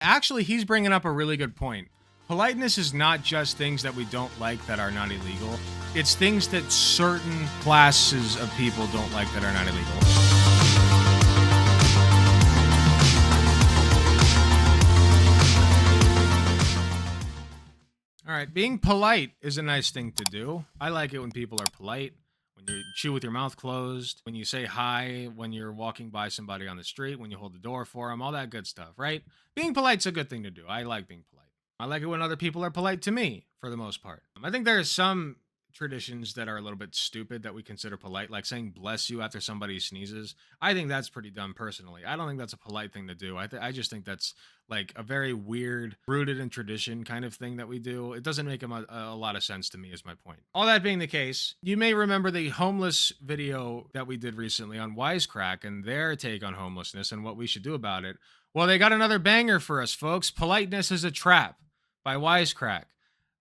Actually, he's bringing up a really good point. Politeness is not just things that we don't like that are not illegal. It's things that certain classes of people don't like that are not illegal. All right, being polite is a nice thing to do. I like it when people are polite, when you chew with your mouth closed, when you say hi, when you're walking by somebody on the street, when you hold the door for them, all that good stuff, right? Being polite's a good thing to do. I like being polite. I like it when other people are polite to me, for the most part. I think there are some traditions that are a little bit stupid that we consider polite, like saying bless you after somebody sneezes. I think that's pretty dumb personally. I don't think that's a polite thing to do. I just think that's like a very weird, rooted in tradition kind of thing that we do. It doesn't make a lot of sense to me, is my point. All that being the case, you may remember the homeless video that we did recently on Wisecrack and their take on homelessness and what we should do about it. Well, they got another banger for us, folks. Politeness is a Trap by Wisecrack.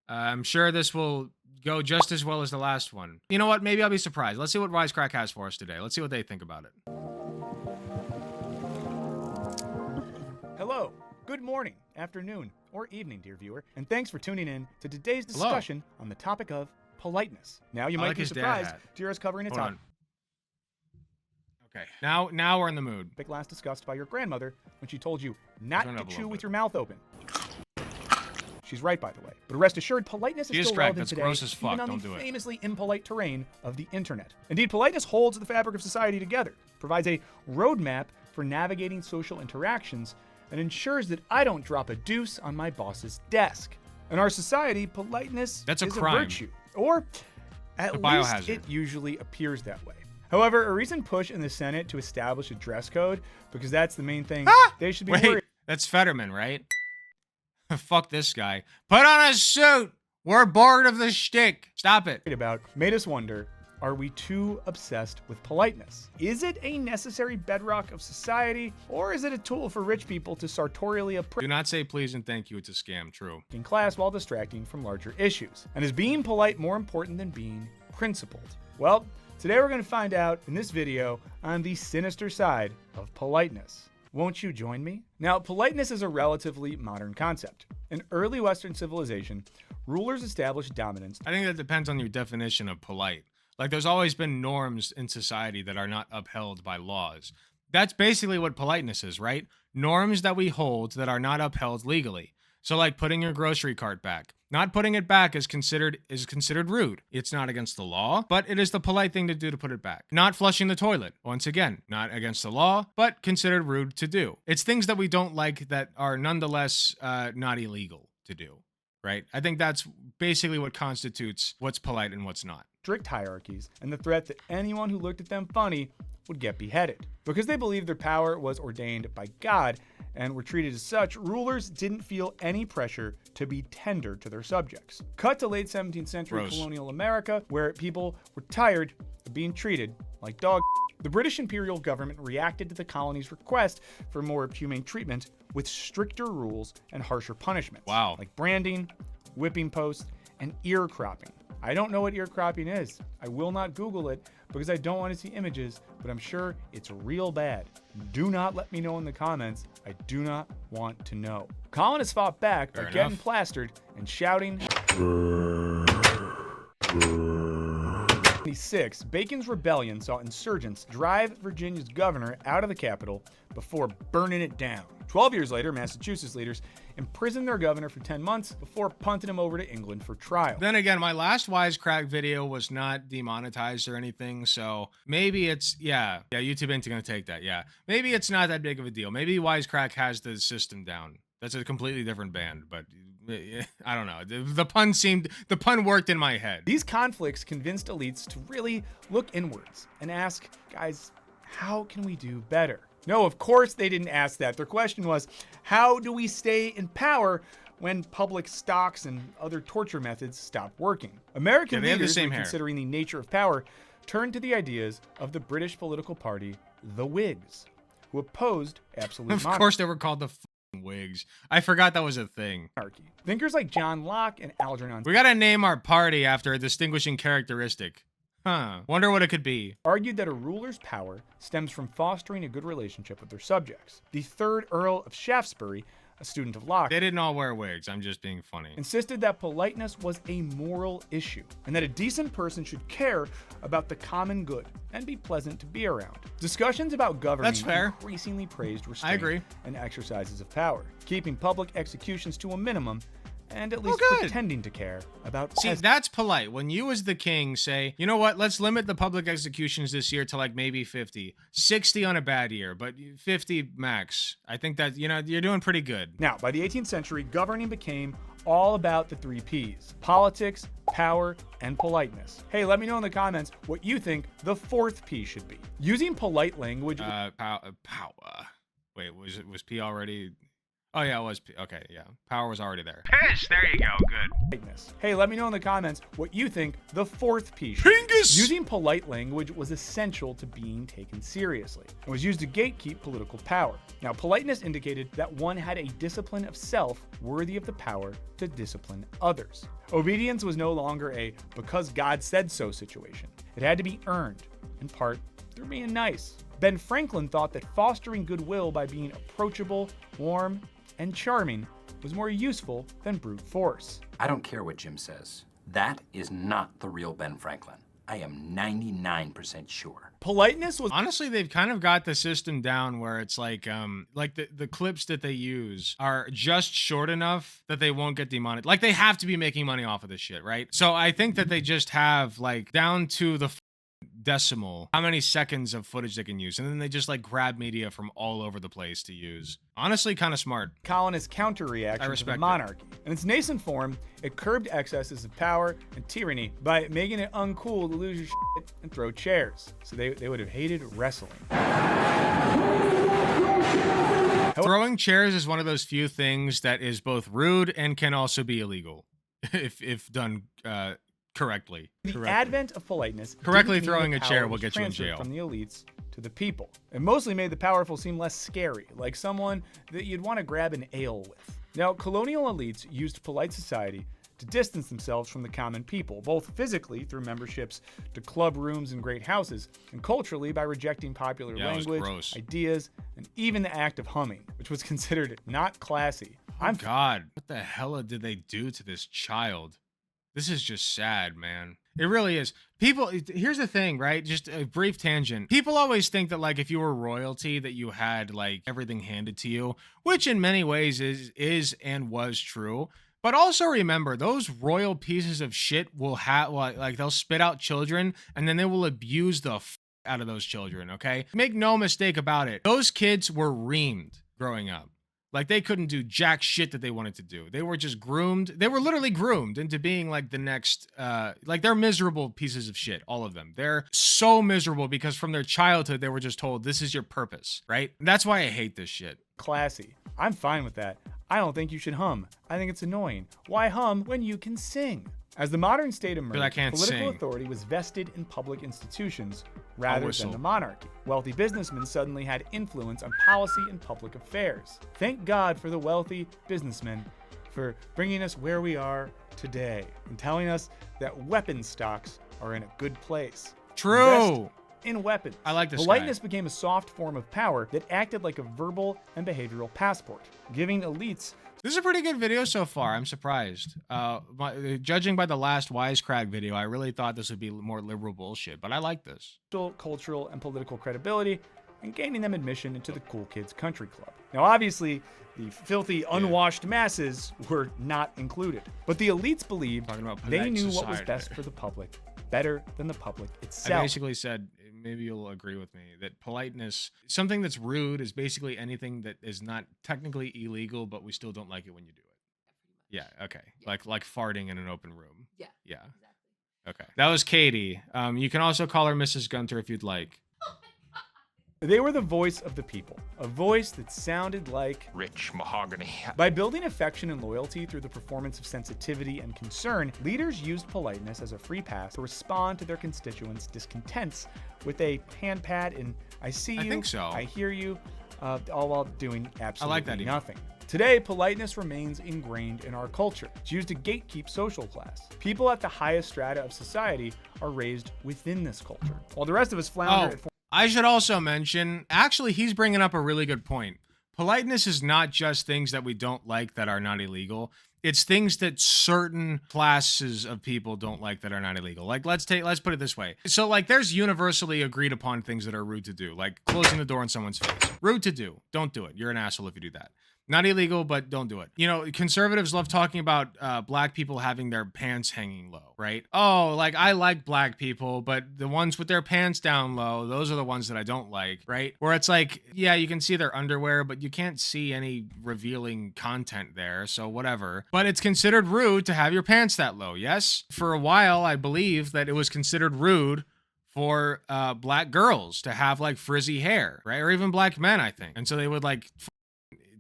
I'm sure this will go just as well as the last one. You know what? Maybe I'll be surprised. Let's see what Wisecrack has for us today. Let's see what they think about it. Hello, good morning, afternoon, or evening, dear viewer, and thanks for tuning in to today's discussion on the topic of politeness. Now, you might be surprised to hear us covering a topic. Okay, now we're in the mood. Last discussed by your grandmother when she told you not to chew with your mouth open. She's right, by the way. But rest assured, politeness is still relevant today, even on the famously impolite terrain of the internet. Indeed, politeness holds the fabric of society together, provides a roadmap for navigating social interactions, and ensures that I don't drop a deuce on my boss's desk. In our society, politeness is a virtue, or at least it usually appears that way. However, a recent push in the Senate to establish a dress code, because that's the main thing they should be worried. That's Fetterman, right? Fuck this guy. Put on a suit. We're bored of the shtick. Stop it. Made us wonder, are we too obsessed with politeness? Is it a necessary bedrock of society, or is it a tool for rich people to sartorially oppress? Do not say please and thank you. It's a scam. True. In class while distracting from larger issues. And is being polite more important than being principled? Well, today we're going to find out in this video on the sinister side of politeness. Won't you join me? Now, politeness is a relatively modern concept. In early Western civilization, rulers established dominance. I think that depends on your definition of polite. Like, there's always been norms in society that are not upheld by laws. That's basically what politeness is, right? Norms that we hold that are not upheld legally. So like putting your grocery cart back. Not putting it back is considered rude. It's not against the law, but it is the polite thing to do to put it back. Not flushing the toilet. Once again, not against the law, but considered rude to do. It's things that we don't like that are nonetheless not illegal to do, right? I think that's basically what constitutes what's polite and what's not. Strict hierarchies and the threat that anyone who looked at them funny would get beheaded. Because they believed their power was ordained by God and were treated as such, rulers didn't feel any pressure to be tender to their subjects. Cut to late 17th century colonial America, where people were tired of being treated like dog. The British imperial government reacted to the colony's request for more humane treatment with stricter rules and harsher punishments. Wow. Like branding, whipping posts, and ear cropping. I don't know what ear cropping is. I will not Google it because I don't want to see images, but I'm sure it's real bad. Do not let me know in the comments. I do not want to know. Colonists fought back by getting plastered and shouting. 1926, Bacon's rebellion saw insurgents drive Virginia's governor out of the capital before burning it down. 12 years later, Massachusetts leaders imprisoned their governor for 10 months before punting him over to England for trial. Then again, my last Wisecrack video was not demonetized or anything, so maybe it's, YouTube ain't gonna take that, Maybe it's not that big of a deal. Maybe Wisecrack has the system down. That's a completely different band, but I don't know. The pun worked in my head. These conflicts convinced elites to really look inwards and ask, guys, how can we do better? No, of course they didn't ask that. Their question was, how do we stay in power when public stocks and other torture methods stop working? American leaders, considering the nature of power, turned to the ideas of the British political party, the Whigs, who opposed absolute monarchy. Of course they were called the Whigs. I forgot that was a thing. Thinkers like John Locke and Algernon. We gotta name our party after a distinguishing characteristic. Wonder what it could be. Argued that a ruler's power stems from fostering a good relationship with their subjects. The third Earl of Shaftesbury a student of law, they didn't all wear wigs. I'm just being funny. Insisted that politeness was a moral issue and that a decent person should care about the common good and be pleasant to be around. Discussions about governing increasingly praised restraint and exercises of power, keeping public executions to a minimum and at least pretending to care about. See, that's polite. When you as the king say, you know what, let's limit the public executions this year to like maybe 50, 60 on a bad year, but 50 max. I think that, you know, you're doing pretty good. Now, by the 18th century, governing became all about the 3 Ps: politics, power, and politeness. Hey, let me know in the comments what you think the 4th P should be. Using polite language. Power. Wait, was P already? Oh yeah, it was. Okay, yeah. Power was already there. Piss, there you go, good. Hey, let me know in the comments what you think the 4th P should be. Using polite language was essential to being taken seriously and was used to gatekeep political power. Now, politeness indicated that one had a discipline of self worthy of the power to discipline others. Obedience was no longer a because God said so situation. It had to be earned, in part through being nice. Ben Franklin thought that fostering goodwill by being approachable, warm, and charming was more useful than brute force. I don't care what Jim says. That is not the real Ben Franklin. I am 99% sure. Politeness was... Honestly, they've kind of got the system down where it's like the clips that they use are just short enough that they won't get demonetized. Like, they have to be making money off of this shit, right? So I think that they just have, like, down to the decimal how many seconds of footage they can use, and then they just like grab media from all over the place to use. Honestly, kind of smart. Colonists' counter-reaction to the monarchy. In its nascent form, it curbed excesses of power and tyranny by making it uncool to lose your shit and throw chairs. So they would have hated wrestling. Throwing chairs is one of those few things that is both rude and can also be illegal if done correctly. The advent of politeness correctly throwing a chair will get you in jail. From the elites to the people. It mostly made the powerful seem less scary, like someone that you'd want to grab an ale with. Now, colonial elites used polite society to distance themselves from the common people, both physically through memberships to club rooms and great houses, and culturally by rejecting popular language, ideas, and even the act of humming, which was considered not classy. God, what the hell did they do to this child? This is just sad, man. It really is. People, here's the thing, right? Just a brief tangent. People always think that, like, if you were royalty, that you had, like, everything handed to you, which in many ways is and was true. But also remember, those royal pieces of shit will have, like, they'll spit out children, and then they will abuse the out of those children, okay? Make no mistake about it. Those kids were reamed growing up. Like, they couldn't do jack shit that they wanted to do. They were just groomed. They were literally groomed into being like the next, like, they're miserable pieces of shit, all of them. They're so miserable because from their childhood, they were just told, this is your purpose, right? That's why I hate this shit. Classy. I'm fine with that. I don't think you should hum. I think it's annoying. Why hum when you can sing? As the modern state emerged, political authority was vested in public institutions rather than the monarchy. Wealthy businessmen suddenly had influence on policy and public affairs. Thank God for the wealthy businessmen for bringing us where we are today and telling us that weapon stocks are in a good place. True. Invest in weapons. I like this. Politeness became a soft form of power that acted like a verbal and behavioral passport, giving elites... This is a pretty good video so far. I'm surprised. Judging by the last Wisecrack video, I really thought this would be more liberal bullshit, but I like this. Cultural and political credibility and gaining them admission into the cool kids country club. Now, obviously, the filthy, unwashed masses were not included, but the elites believed they knew what was best for the public, better than the public itself. I basically said, maybe you'll agree with me, that politeness, something that's rude is basically anything that is not technically illegal, but we still don't like it when you do it. Yeah, okay. Yeah. Like farting in an open room. Yeah. Exactly. Okay. That was Katie. You can also call her Mrs. Gunter if you'd like. They were the voice of the people, a voice that sounded like rich mahogany. By building affection and loyalty through the performance of sensitivity and concern, leaders used politeness as a free pass to respond to their constituents' discontents with a hand pat and I see you, I think so. I hear you, all while doing absolutely nothing. Even. Today, politeness remains ingrained in our culture. It's used to gatekeep social class. People at the highest strata of society are raised within this culture, while the rest of us flounder at I should also mention, actually, he's bringing up a really good point. Politeness is not just things that we don't like that are not illegal. It's things that certain classes of people don't like that are not illegal. Like, let's put it this way. So, like, there's universally agreed upon things that are rude to do, like closing the door in someone's face. Rude to do. Don't do it. You're an asshole if you do that. Not illegal, but don't do it. You know, conservatives love talking about black people having their pants hanging low, right? Oh, like, I like black people, but the ones with their pants down low, those are the ones that I don't like, right? Where it's like, yeah, you can see their underwear, but you can't see any revealing content there, so whatever. But it's considered rude to have your pants that low, yes? For a while, I believe that it was considered rude for black girls to have, like, frizzy hair, right? Or even black men, I think. And so they would, like,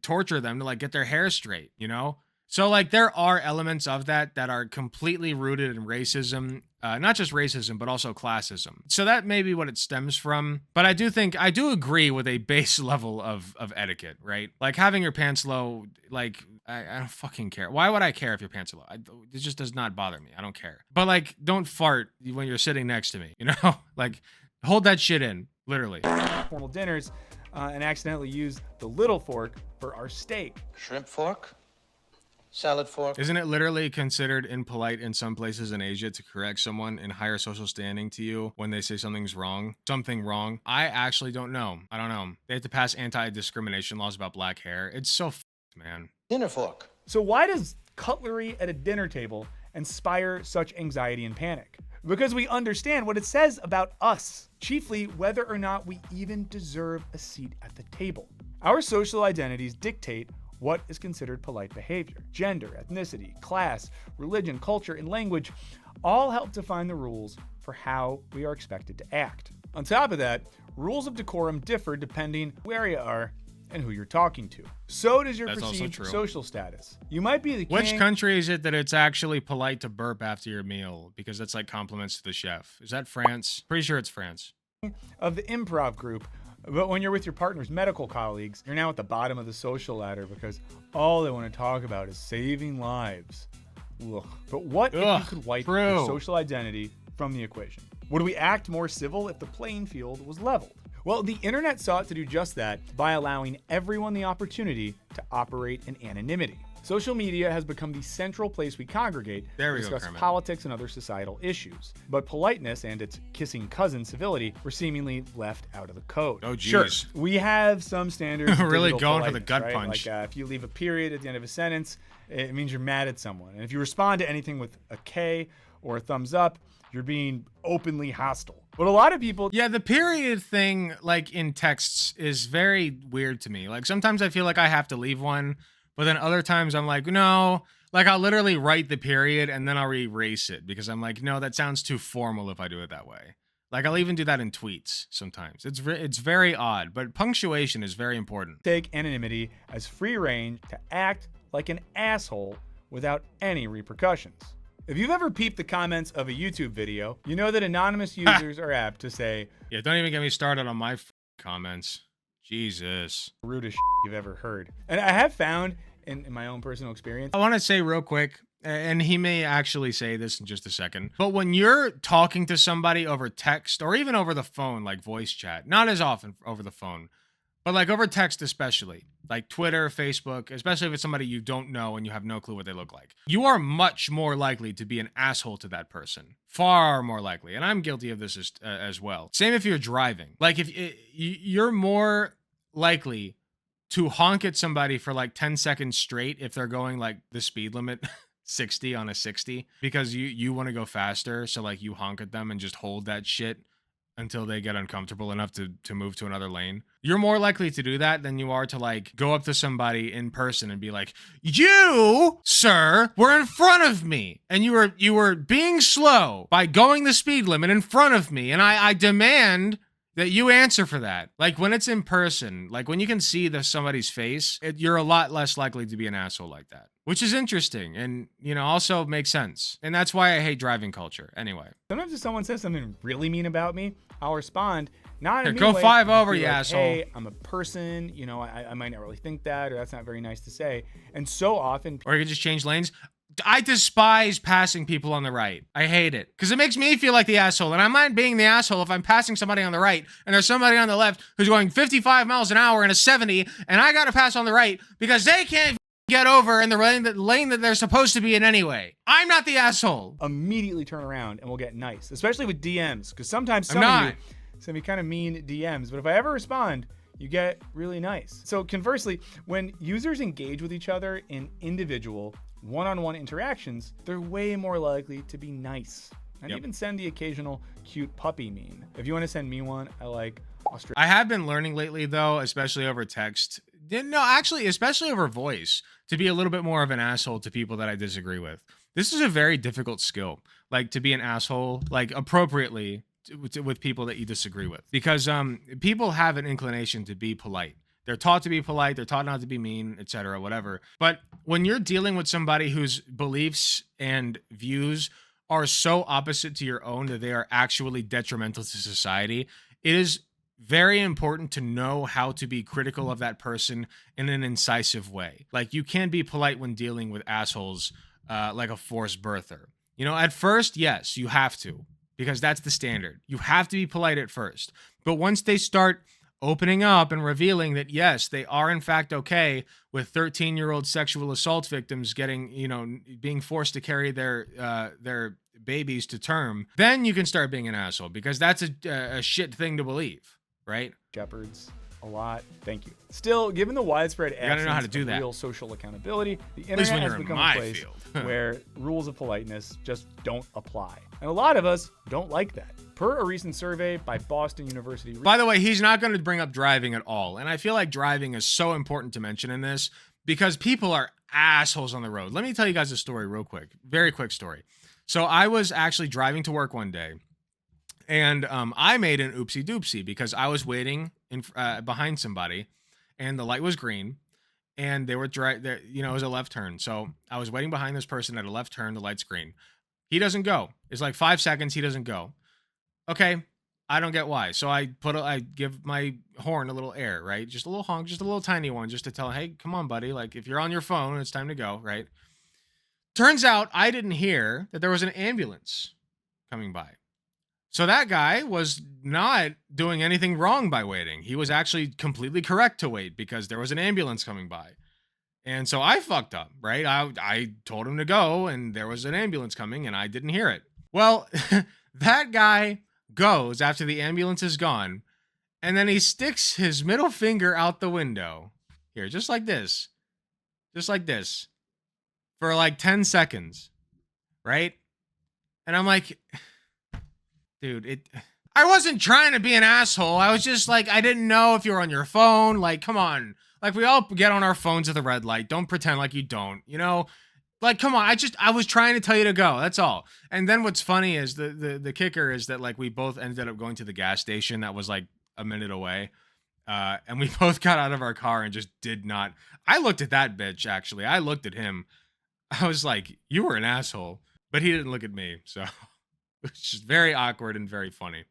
torture them to, like, get their hair straight, you know? So, like, there are elements of that that are completely rooted in racism, not just racism, but also classism. So that may be what it stems from. But I do agree with a base level of etiquette, right? Like, having your pants low, like, I don't fucking care. Why would I care if your pants are low? It just does not bother me. I don't care. But, like, don't fart when you're sitting next to me, you know? Like, hold that shit in, literally. Formal dinners and accidentally use the little fork for our steak. Shrimp fork? Salad fork? Isn't it literally considered impolite in some places in Asia to correct someone in higher social standing to you when they say something wrong? I actually don't know. I don't know. They have to pass anti-discrimination laws about black hair. It's so man. Dinner fork. So why does cutlery at a dinner table inspire such anxiety and panic? Because we understand what it says about us, chiefly whether or not we even deserve a seat at the table. Our social identities dictate what is considered polite behavior. Gender, ethnicity, class, religion, culture, and language all help define the rules for how we are expected to act. On top of that, rules of decorum differ depending where you are and who you're talking to. So does your perceived social status. You might be the king. Which country is it that it's actually polite to burp after your meal? Because that's like compliments to the chef. Is that France? Pretty sure it's France. Of the improv group. But when you're with your partner's medical colleagues, you're now at the bottom of the social ladder because all they want to talk about is saving lives. Ugh. But what if you could wipe your social identity from the equation? Would we act more civil if the playing field was leveled? Well, the internet sought to do just that by allowing everyone the opportunity to operate in anonymity. Social media has become the central place we congregate to discuss politics and other societal issues. But politeness and its kissing cousin, civility, were seemingly left out of the code. Oh, geez. Sure, we have some standards. Really going for the gut punch. Like if you leave a period at the end of a sentence, it means you're mad at someone. And if you respond to anything with a K or a thumbs up, you're being openly hostile. But a lot of people... Yeah, the period thing, like, in texts is very weird to me. Like, sometimes I feel like I have to leave one, but then other times I'm like, no. Like, I'll literally write the period and then I'll erase it because I'm like, no, that sounds too formal if I do it that way. Like, I'll even do that in tweets sometimes. It's very odd, but punctuation is very important. Take anonymity as free reign to act like an asshole without any repercussions. If you've ever peeped the comments of a YouTube video, you know that anonymous users are apt to say, yeah, don't even get me started on my comments. Jesus. Rudest you've ever heard. And I have found in my own personal experience. I want to say real quick, and he may actually say this in just a second, but when you're talking to somebody over text or even over the phone, like voice chat, not as often over the phone, but like over text especially, like Twitter, Facebook, especially if it's somebody you don't know and you have no clue what they look like, you are much more likely to be an asshole to that person. Far more likely. And I'm guilty of this as well. Same if you're driving. Like if you're more likely to honk at somebody for like 10 seconds straight if they're going like the speed limit 60 on a 60 because you want to go faster. So like you honk at them and just hold that shit until they get uncomfortable enough to move to another lane. You're more likely to do that than you are to like go up to somebody in person and be like, you, sir, were in front of me and you were being slow by going the speed limit in front of me. And I demand that you answer for that. Like when it's in person, like when you can see somebody's face, you're a lot less likely to be an asshole like that, which is interesting and, you know, also makes sense. And that's why I hate driving culture. Anyway. Sometimes if someone says something really mean about me, I'll respond, not in a go way, 5 over, you like, asshole. Hey, I'm a person, you know, I might not really think that, or that's not very nice to say. And so often... Or you can just change lanes. I despise passing people on the right. I hate it because it makes me feel like the asshole. And I mind being the asshole if I'm passing somebody on the right and there's somebody on the left who's going 55 miles an hour in a 70 and I got to pass on the right because they can't get over in the lane that they're supposed to be in anyway. I'm not the asshole. Immediately turn around and we'll get nice, especially with DMs, because sometimes some of you send me kind of mean DMs, but if I ever respond, you get really nice. So conversely, when users engage with each other in individual one-on-one interactions, they're way more likely to be nice and even send the occasional cute puppy meme. If you want to send me one, I like Australia. I have been learning lately though, especially over text. No, actually, especially over voice, to be a little bit more of an asshole to people that I disagree with. This is a very difficult skill, like to be an asshole, like appropriately with people that you disagree with, because people have an inclination to be polite. They're taught to be polite. They're taught not to be mean, etc., whatever. But when you're dealing with somebody whose beliefs and views are so opposite to your own that they are actually detrimental to society, it is very important to know how to be critical of that person in an incisive way. Like, you can be polite when dealing with assholes like a forced birther. You know, at first, yes, you have to, because that's the standard. You have to be polite at first. But once they start opening up and revealing that, yes, they are in fact okay with 13-year-old sexual assault victims getting, you know, being forced to carry their babies to term, then you can start being an asshole, because that's a shit thing to believe, right? Shepherds a lot. Thank you. Still, given the widespread absence know how to do of that. real social accountability, the internet has become a place field. where rules of politeness just don't apply. And a lot of us don't like that. Per a recent survey by Boston University. By the way, he's not going to bring up driving at all. And I feel like driving is so important to mention in this because people are assholes on the road. Let me tell you guys a story real quick. Very quick story. So I was actually driving to work one day, and I made an oopsie doopsie because I was waiting behind somebody, and the light was green, and they were you know, it was a left turn. So I was waiting behind this person at a left turn. The light's green. He doesn't go. It's like 5 seconds. He doesn't go. Okay, I don't get why. So I give my horn a little air, right? Just a little honk, just a little tiny one, just to tell, hey, come on, buddy. Like, if you're on your phone, it's time to go, right? Turns out I didn't hear that there was an ambulance coming by. So that guy was not doing anything wrong by waiting. He was actually completely correct to wait because there was an ambulance coming by. And so I fucked up, right? I told him to go, and there was an ambulance coming, and I didn't hear it. Well, that guy goes after the ambulance is gone, and then he sticks his middle finger out the window here, just like this, for like 10 seconds, right? And I'm like, dude, I wasn't trying to be an asshole. I was just like, I didn't know if you were on your phone. Like, come on. Like, we all get on our phones at the red light. Don't pretend like you don't, you know? Like, come on, I was trying to tell you to go. That's all. And then what's funny is the kicker is that, like, we both ended up going to the gas station that was like a minute away. And we both got out of our car and just did not. I looked at that bitch, actually. I looked at him. I was like, you were an asshole. But he didn't look at me. So it's just very awkward and very funny.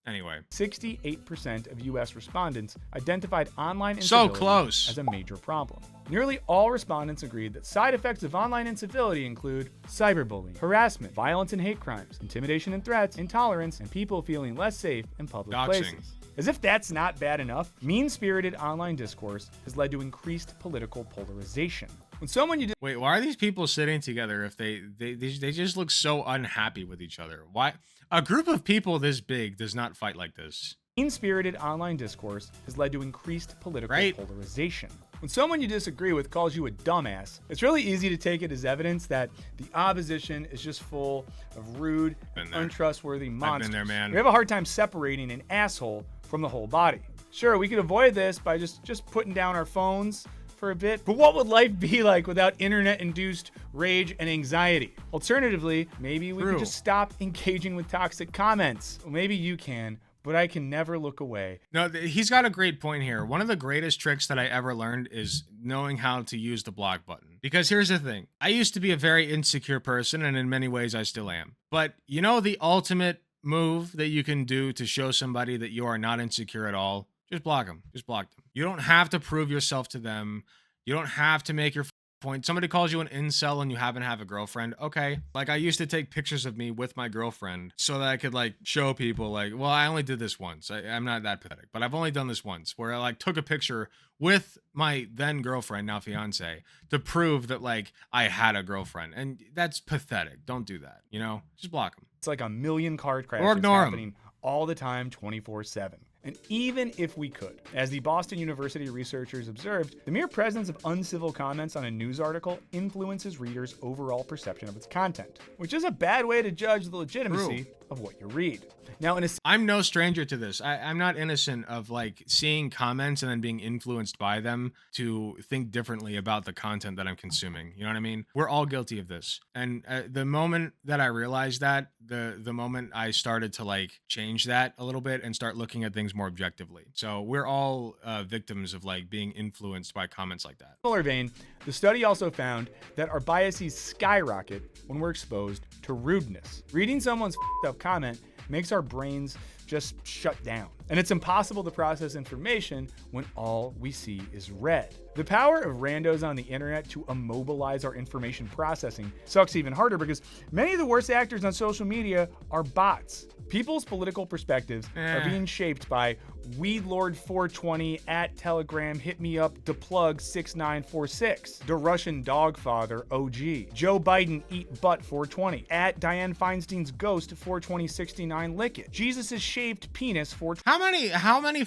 Anyway. 68% of U.S. respondents identified online incivility as a major problem. Nearly all respondents agreed that side effects of online incivility include cyberbullying, harassment, violence and hate crimes, intimidation and threats, intolerance, and people feeling less safe in public places. As if that's not bad enough, mean-spirited online discourse has led to increased political polarization. When someone you wait, why are these people sitting together if they just look so unhappy with each other? Why? A group of people this big does not fight like this. Mean-spirited online discourse has led to increased political polarization. When someone you disagree with calls you a dumbass, it's really easy to take it as evidence that the opposition is just full of rude, untrustworthy monsters. I've been there, man. We have a hard time separating an asshole from the whole body. Sure, we could avoid this by just putting down our phones for a bit, but what would life be like without internet-induced rage and anxiety? Alternatively, maybe we could just stop engaging with toxic comments. Well, maybe you can, but I can never look away. No, he's got a great point here. One of the greatest tricks that I ever learned is knowing how to use the block button. Because here's the thing. I used to be a very insecure person, and in many ways I still am. But you know the ultimate move that you can do to show somebody that you are not insecure at all? Just block them. Just block them. You don't have to prove yourself to them. You don't have to make your point. Somebody calls you an incel and you happen to have a girlfriend. Okay. Like, I used to take pictures of me with my girlfriend so that I could like show people like, well, I only did this once. I'm not that pathetic, but I've only done this once where I like took a picture with my then girlfriend, now fiance, to prove that like I had a girlfriend. And that's pathetic. Don't do that. You know, just block them. It's like a million car crashes Or ignore happening all the time, 24/7. And even if we could, as the Boston University researchers observed, the mere presence of uncivil comments on a news article influences readers' overall perception of its content, which is a bad way to judge the legitimacy of what you read. Now, I'm no stranger to this. I'm not innocent of like seeing comments and then being influenced by them to think differently about the content that I'm consuming. You know what I mean? We're all guilty of this. And the moment that I realized that, the moment I started to like change that a little bit and start looking at things more objectively. So we're all victims of like being influenced by comments like that. Similar vein, the study also found that our biases skyrocket when we're exposed to rudeness. Reading someone's up comment makes our brains just shut down. And it's impossible to process information when all we see is red. The power of randos on the internet to immobilize our information processing sucks even harder because many of the worst actors on social media are bots. People's political perspectives are being shaped by WeedLord420 at Telegram, hit me up, deplug6946, the Russian Dogfather OG, Joe Biden eat butt 420, at Dianne Feinstein's ghost 42069 lick it, Jesus' shaved penis 420. How many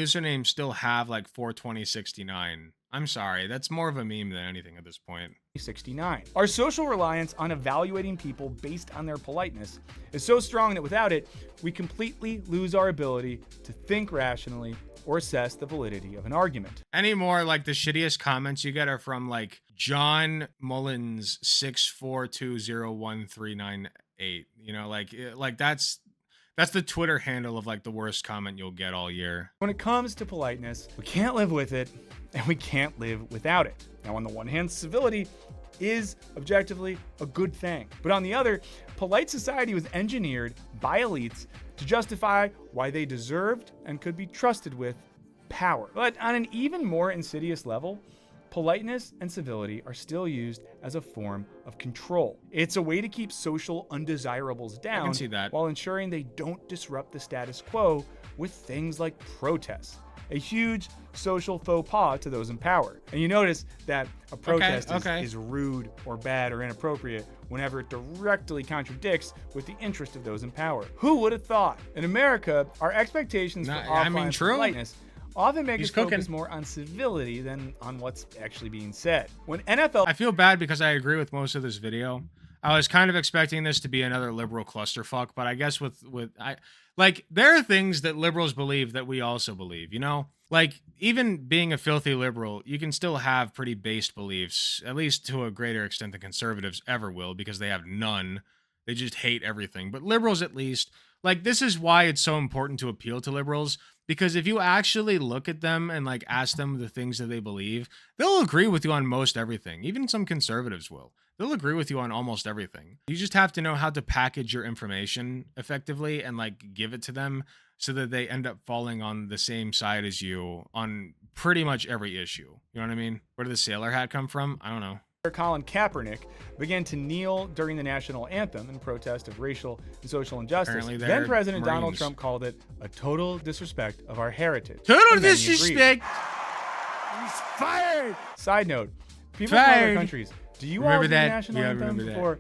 usernames still have like 42069? I'm sorry, that's more of a meme than anything at this point. 69. Our social reliance on evaluating people based on their politeness is so strong that without it, we completely lose our ability to think rationally or assess the validity of an argument. Anymore, like the shittiest comments you get are from like John Mullins 6420139. You know, like that's the Twitter handle of like the worst comment you'll get all year. When it comes to politeness, we can't live with it and we can't live without it. Now, on the one hand, civility is objectively a good thing. But on the other, polite society was engineered by elites to justify why they deserved and could be trusted with power. But on an even more insidious level, politeness and civility are still used as a form of control. It's a way to keep social undesirables down I can see that. while ensuring they don't disrupt the status quo with things like protests. A huge social faux pas to those in power. And you notice that a protest is rude or bad or inappropriate whenever it directly contradicts with the interest of those in power. Who would have thought? In America, our expectations for offline politeness often make us focus more on civility than on what's actually being said. When NFL... I feel bad because I agree with most of this video. I was kind of expecting this to be another liberal clusterfuck, but I guess there are things that liberals believe that we also believe, you know? Like, even being a filthy liberal, you can still have pretty based beliefs, at least to a greater extent than conservatives ever will, because they have none. They just hate everything. But liberals, at least, like, this is why it's so important to appeal to liberals, because if you actually look at them and, like, ask them the things that they believe, they'll agree with you on most everything. Even some conservatives will. They'll agree with you on almost everything. You just have to know how to package your information effectively and like give it to them so that they end up falling on the same side as you on pretty much every issue. You know what I mean? Where did the sailor hat come from? I don't know. Colin Kaepernick began to kneel during the national anthem in protest of racial and social injustice. Then President Donald Trump called it a total disrespect of our heritage. Total disrespect! He's fired! Side note, people from other countries, do you all do the national anthem before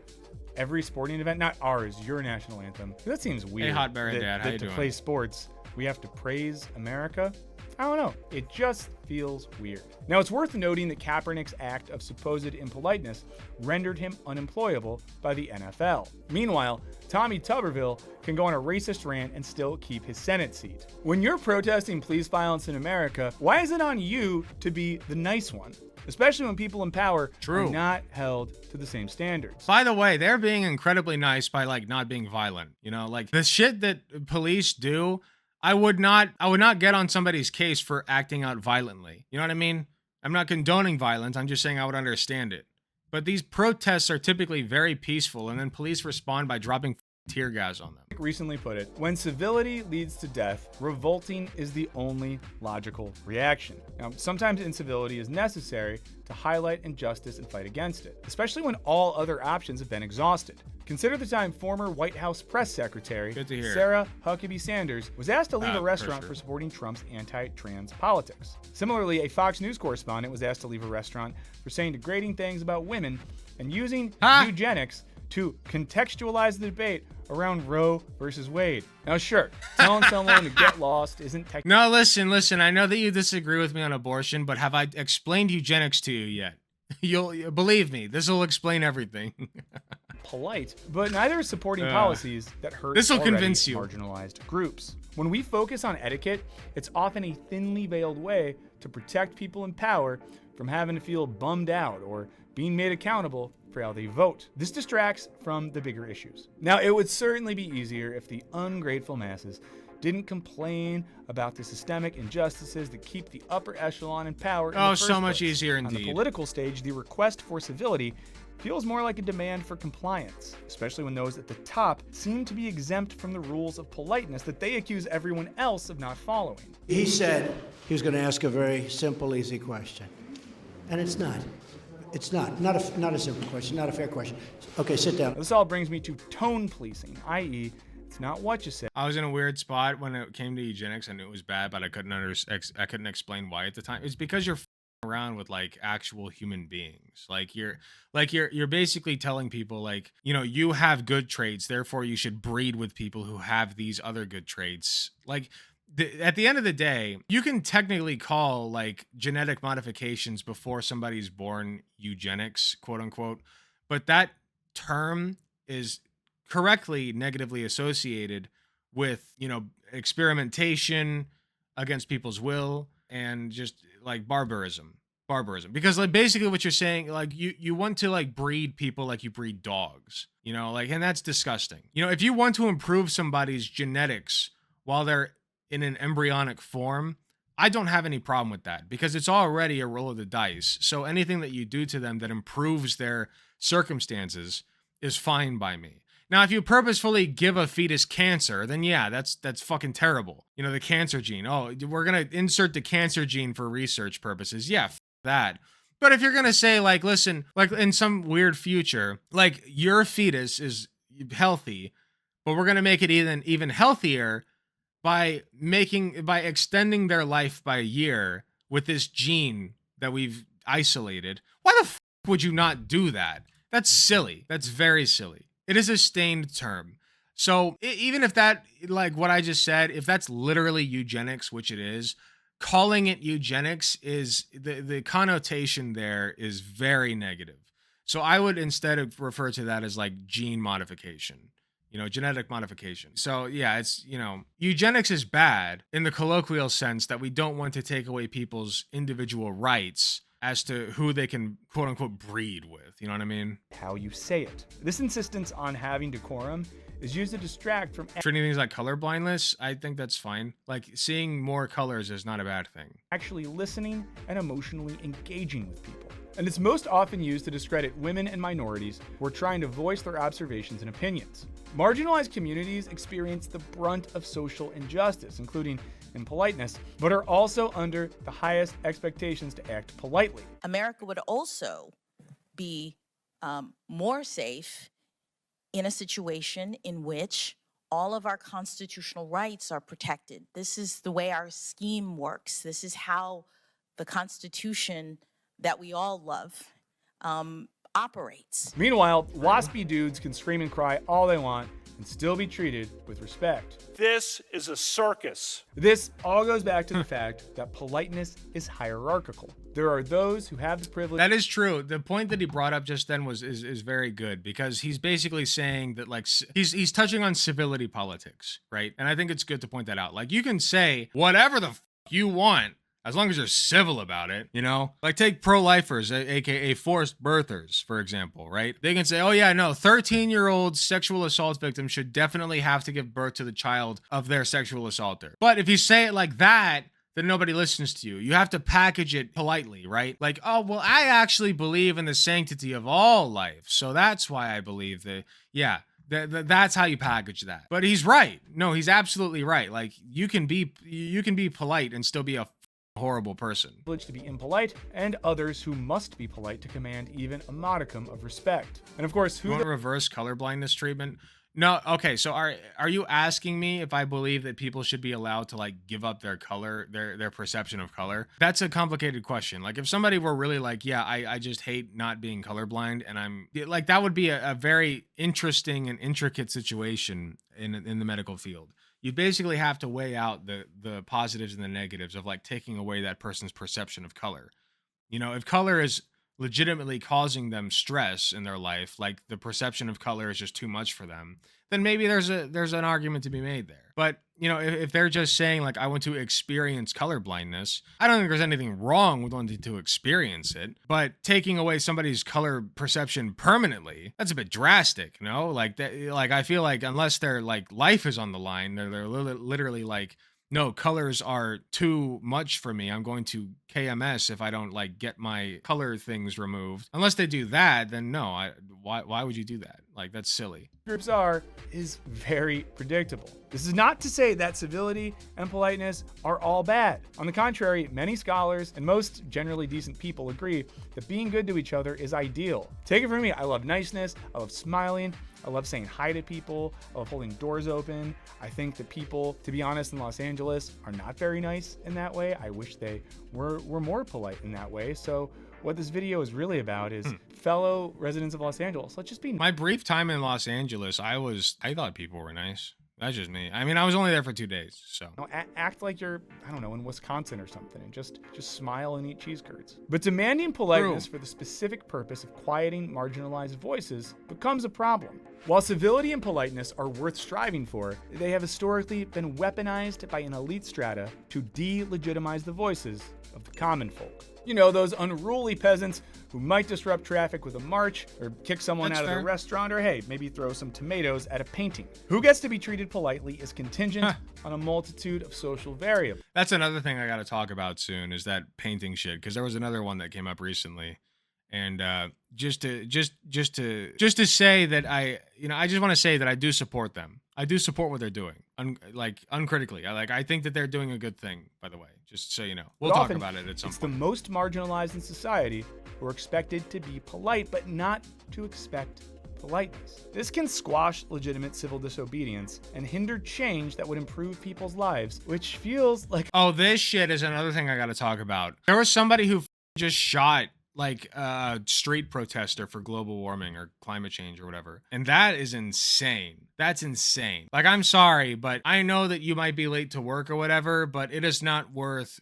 every sporting event? Not ours, your national anthem. That seems weird. Hey, Hot Bear Dad, how you doing? To play sports, we have to praise America. I don't know. It just feels weird. Now, it's worth noting that Kaepernick's act of supposed impoliteness rendered him unemployable by the NFL. Meanwhile, Tommy Tuberville can go on a racist rant and still keep his Senate seat. When you're protesting police violence in America, why is it on you to be the nice one? Especially when people in power are not held to the same standards. By the way, they're being incredibly nice by like not being violent. You know, like the shit that police do, I would not get on somebody's case for acting out violently. You know what I mean? I'm not condoning violence. I'm just saying I would understand it. But these protests are typically very peaceful, and then police respond by dropping tear gas on them. recently put it, when civility leads to death, revolting is the only logical reaction. Now, sometimes incivility is necessary to highlight injustice and fight against it, especially when all other options have been exhausted. Consider the time former White House press secretary Sarah Huckabee Sanders was asked to leave a restaurant for supporting Trump's anti-trans politics. Similarly, a Fox News correspondent was asked to leave a restaurant for saying degrading things about women and using eugenics to contextualize the debate around Roe versus Wade. Now, sure, telling someone to get lost isn't technically... No, listen. I know that you disagree with me on abortion, but have I explained eugenics to you yet? You'll believe me. This will explain everything. polite, but neither is supporting policies that hurt convince you. Marginalized groups. When we focus on etiquette, it's often a thinly veiled way to protect people in power from having to feel bummed out or being made accountable for how they vote. This distracts from the bigger issues. Now, it would certainly be easier if the ungrateful masses didn't complain about the systemic injustices that keep the upper echelon in power in the first so much place. easier indeed. On the political stage, the request for civility feels more like a demand for compliance, especially when those at the top seem to be exempt from the rules of politeness that they accuse everyone else of not following. He said he was going to ask a very simple, easy question. And it's not. It's not a simple question, not a fair question. Okay, sit down. This all brings me to tone policing, i.e., it's not what you say. I was in a weird spot when it came to eugenics. I knew it was bad, but I couldn't explain why at the time. It's because you're around with like actual human beings. You're basically telling people like, you know, you have good traits, therefore you should breed with people who have these other good traits. Like at the end of the day, you can technically call like genetic modifications before somebody's born eugenics, quote unquote, but that term is correctly negatively associated with, you know, experimentation against people's will and just like barbarism, because like basically what you're saying, like you want to like breed people like you breed dogs, you know, like, and that's disgusting. You know, if you want to improve somebody's genetics while they're in an embryonic form, I don't have any problem with that because it's already a roll of the dice. So anything that you do to them that improves their circumstances is fine by me. Now, if you purposefully give a fetus cancer, then yeah, that's fucking terrible. You know, the cancer gene. Oh, we're going to insert the cancer gene for research purposes. Yeah, that. But if you're going to say like, listen, like in some weird future, like your fetus is healthy, but we're going to make it even healthier by extending their life by a year with this gene that we've isolated. Why the would you not do that? That's silly. That's very silly. It is a stained term. So even if that, like what I just said, if that's literally eugenics, which it is, calling it eugenics is the connotation there is very negative. So I would instead refer to that as like gene modification, you know, genetic modification. So yeah, it's, you know, eugenics is bad in the colloquial sense that we don't want to take away people's individual rights as to who they can quote unquote breed with. You know what I mean? How you say it. This insistence on having decorum is used to distract from treating things like color blindness. I think that's fine. Like seeing more colors is not a bad thing. Actually listening and emotionally engaging with people. And it's most often used to discredit women and minorities who are trying to voice their observations and opinions. Marginalized communities experience the brunt of social injustice, including in politeness, but are also under the highest expectations to act politely. America would also be more safe in a situation in which all of our constitutional rights are protected. This is the way our scheme works. This is how the Constitution that we all love operates. Meanwhile, waspy dudes can scream and cry all they want and still be treated with respect. This is a circus. This all goes back to the fact that politeness is hierarchical. There are those who have the privilege. That is true. The point that he brought up just then is very good because he's basically saying that like he's touching on civility politics, right? And I think it's good to point that out. Like you can say whatever the you want, as long as you're civil about it, you know? Like take pro-lifers, aka forced birthers, for example, right? They can say, oh yeah, no, 13-year-old sexual assault victims should definitely have to give birth to the child of their sexual assaulter. But if you say it like that, then nobody listens to you. You have to package it politely, right? Like, oh, well, I actually believe in the sanctity of all life. So that's why I believe that, yeah, That's how you package that. But he's right. No, he's absolutely right. Like you can be polite and still be a horrible person. To be impolite, and others who must be polite to command even a modicum of respect. And of course, you want reverse colorblindness treatment? No, okay, so are you asking me if I believe that people should be allowed to like give up their color, their perception of color? That's a complicated question. Like if somebody were really like, yeah, I just hate not being colorblind, and I'm like, that would be a very interesting and intricate situation in the medical field. You basically have to weigh out the positives and the negatives of like taking away that person's perception of color. You know, if color is legitimately causing them stress in their life, like the perception of color is just too much for them, then maybe there's an argument to be made there. But you know, if they're just saying like, I want to experience color blindness, I don't think there's anything wrong with wanting to experience it. But taking away somebody's color perception permanently, that's a bit drastic, you know? Like that, like I feel like unless their like life is on the line, they're literally like, no, colors are too much for me. I'm going to KMS if I don't like get my color things removed. Unless they do that, then no, why would you do that? Like that's silly. Groups is very predictable. This is not to say that civility and politeness are all bad. On the contrary, many scholars and most generally decent people agree that being good to each other is ideal. Take it from me, I love niceness, I love smiling, I love saying hi to people, I love holding doors open. I think that people, to be honest, in Los Angeles are not very nice in that way. I wish they were more polite in that way. So what this video is really about is fellow residents of Los Angeles. Let's just be nice. My brief time in Los Angeles, I thought people were nice. That's just me. I mean, I was only there for 2 days, so. Act like you're, I don't know, in Wisconsin or something, and just smile and eat cheese curds. But demanding politeness for the specific purpose of quieting marginalized voices becomes a problem. While civility and politeness are worth striving for, they have historically been weaponized by an elite strata to delegitimize the voices of the common folk. You know, those unruly peasants who might disrupt traffic with a march, or kick someone out of a restaurant, or hey, maybe throw some tomatoes at a painting. Who gets to be treated politely is contingent on a multitude of social variables. That's another thing I got to talk about soon, is that painting shit, because there was another one that came up recently. And just to say that I just want to say that I do support them. I do support what they're doing, uncritically. I think that they're doing a good thing, by the way, just so you know. We'll talk about it at some point. It's the most marginalized in society who are expected to be polite, but not to expect politeness. This can squash legitimate civil disobedience and hinder change that would improve people's lives, which feels like... Oh, this shit is another thing I got to talk about. There was somebody who just shot like a street protester for global warming or climate change or whatever. And that is insane. That's insane. Like, I'm sorry, but I know that you might be late to work or whatever, but it is not worth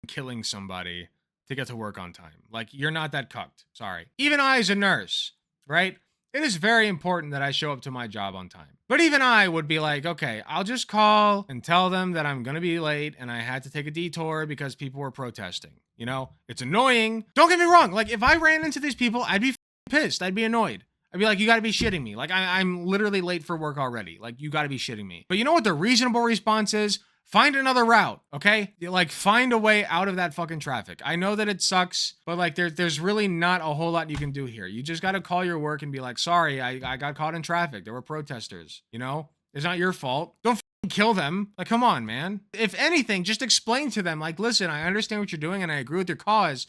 killing somebody to get to work on time. Like, you're not that cucked. Sorry. Even I, as a nurse, right? It is very important that I show up to my job on time. But even I would be like, okay, I'll just call and tell them that I'm going to be late and I had to take a detour because people were protesting. You know, it's annoying. Don't get me wrong. Like, if I ran into these people, I'd be pissed. I'd be annoyed. I'd be like, you got to be shitting me. Like, I'm literally late for work already. Like, you got to be shitting me. But you know what the reasonable response is? Find another route, okay? Like, find a way out of that fucking traffic. I know that it sucks, but like, there's really not a whole lot you can do here. You just got to call your work and be like, sorry, I got caught in traffic. There were protesters, you know? It's not your fault. Don't kill them. Like, come on, man. If anything, just explain to them, like, listen, I understand what you're doing and I agree with your cause.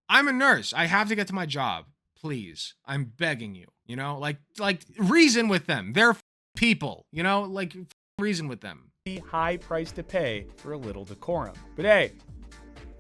I'm a nurse. I have to get to my job. Please. I'm begging you, you know? Like reason with them. They're people, you know? Like, reason with them. High price to pay for a little decorum. But hey,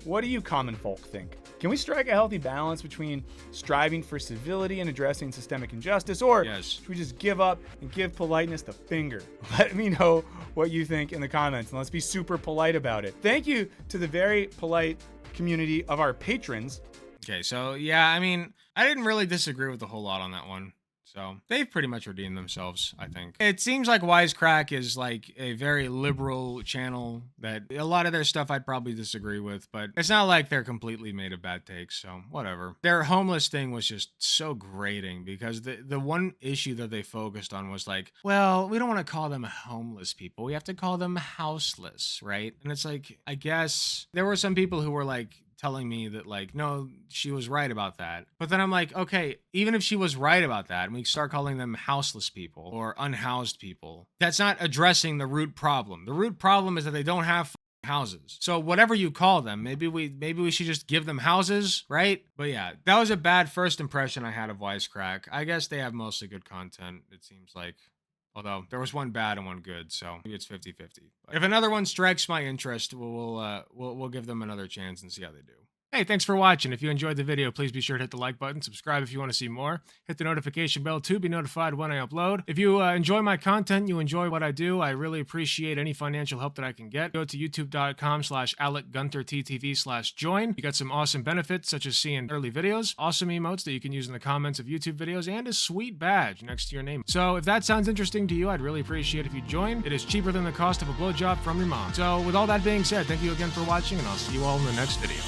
what do you common folk think? Can we strike a healthy balance between striving for civility and addressing systemic injustice, or should we just give up and give politeness the finger? Let me know what you think in the comments, and let's be super polite about it. Thank you to the very polite community of our patrons. Okay, so yeah, I mean, I didn't really disagree with a whole lot on that one. So they've pretty much redeemed themselves, I think. It seems like Wisecrack is like a very liberal channel that a lot of their stuff I'd probably disagree with, but it's not like they're completely made of bad takes, so whatever. Their homeless thing was just so grating because the one issue that they focused on was like, well, we don't want to call them homeless people. We have to call them houseless, right? And it's like, I guess there were some people who were like telling me that, like, no, she was right about that. But then I'm like, okay, even if she was right about that, and we start calling them houseless people or unhoused people, that's not addressing the root problem. The root problem is that they don't have houses. So whatever you call them, maybe we should just give them houses, right? But yeah, that was a bad first impression I had of Wisecrack. I guess they have mostly good content, it seems like. Although there was one bad and one good, so maybe it's 50-50. If another one strikes my interest, we'll give them another chance and see how they do. Hey, thanks for watching. If you enjoyed the video, please be sure to hit the like button, subscribe if you want to see more, hit the notification bell to be notified when I upload. If you enjoy my content, you enjoy what I do, I really appreciate any financial help that I can get. Go to youtube.com/AlecGunterTTV/join. You got some awesome benefits, such as seeing early videos, awesome emotes that you can use in the comments of YouTube videos, and a sweet badge next to your name. So if that sounds interesting to you, I'd really appreciate if you join. It is cheaper than the cost of a blowjob from your mom. So with all that being said, thank you again for watching, and I'll see you all in the next video.